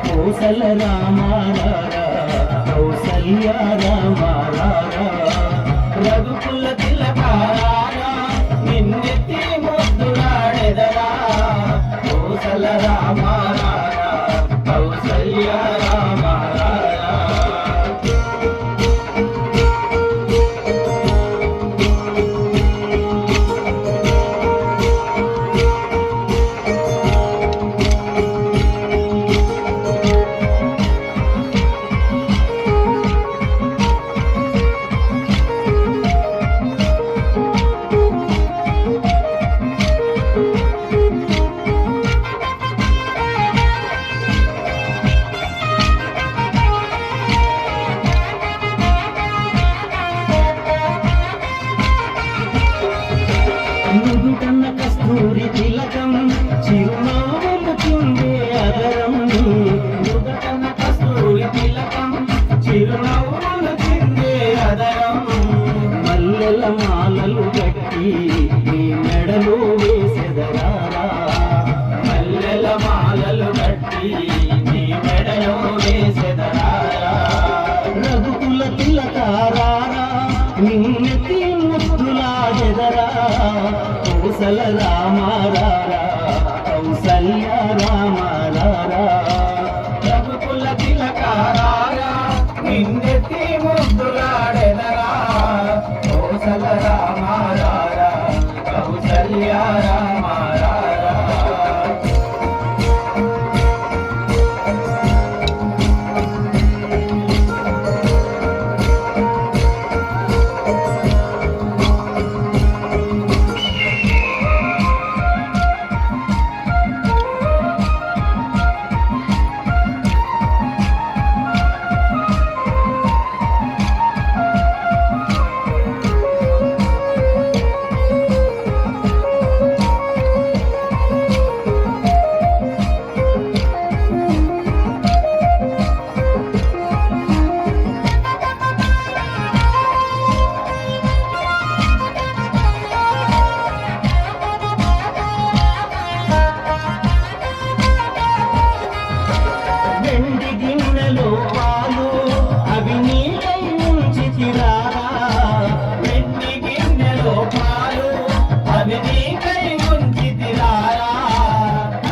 కోసల రామారారా కౌసల్య రామారారా రఘుకుల తిలకారా నిన్నెత్తి ముద్దులాడెదరా కోసల రామారారా కౌసల్య నుదుటన్న కస్తూరి తిలకం చిరునవ్వులు చుండే అదరం నుదుటన్న కస్తూరి తిలకం చిరునవ్వులు చుండే అదరం మల్లెల మాలలు కట్టి నీ మెడలో వేసెదరారా మల్లెల మాలలు కట్టి నీ మెడలో వేసెదరారా రఘుకుల తిలకారారా నిన్నెత్తి ముద్దులాడెదరా కౌసల రామారారా కౌసల్య రామారారా రఘుకుల తిలకారారా నిన్నెత్తి ముద్దులాడెదరా కౌసల రామారారా కౌసల్య రామారారా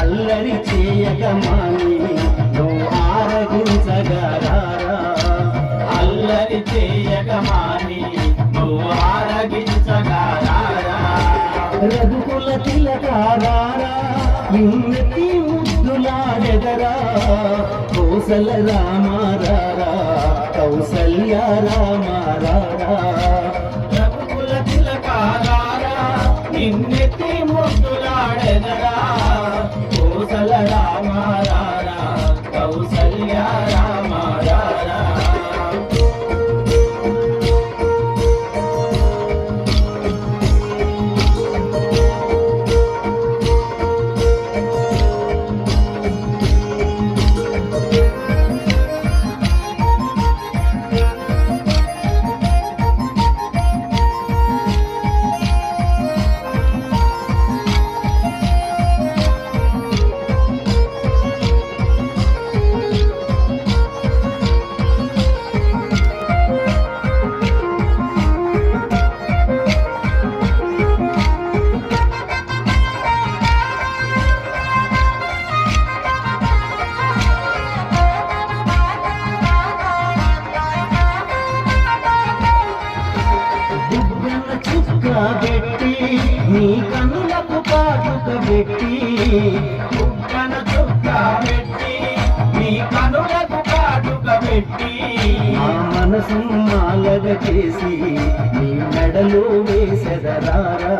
అల్లరి చేయగమాని నువ్వు ఆరగించగరారా అల్లరి చేయగమాని నువ్వు ఆరగించగరారా రఘుకుల తిలకారారా నిన్నెత్తి ముద్దులాడెదరా కోసల రామారారా కౌసల్య రామారారా రఘుకుల తిలకారారా నిన్నెత్తి ముద్దులాడెదరా కోసల రామారారా కౌసల్య రామారారా పెట్టి నీ కన్నులకు కాటుక పెట్టి కుక్కన చుక్క పెట్టి నీ కన్నులకు కాటుక పెట్టి ఆ మనసు మాలగ చేసి నీ మెడలో వేసెదరారా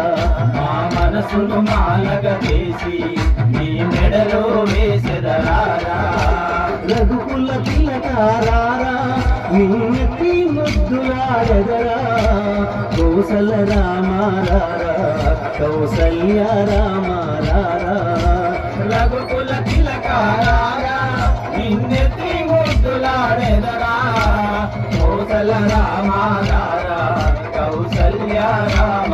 ఆ మనసును మాలగ చేసి నీ మెడలో వేసెదరారా రఘుకుల తిలకారారా నిన్నెత్తి ముద్దులాడెదరా కోసల రామారారా కౌసల్య రామారారా రఘుకుల తిలకారారా నిన్నెత్తి ముద్దులాడెదరా కోసల రామారారా కౌసల్య రామ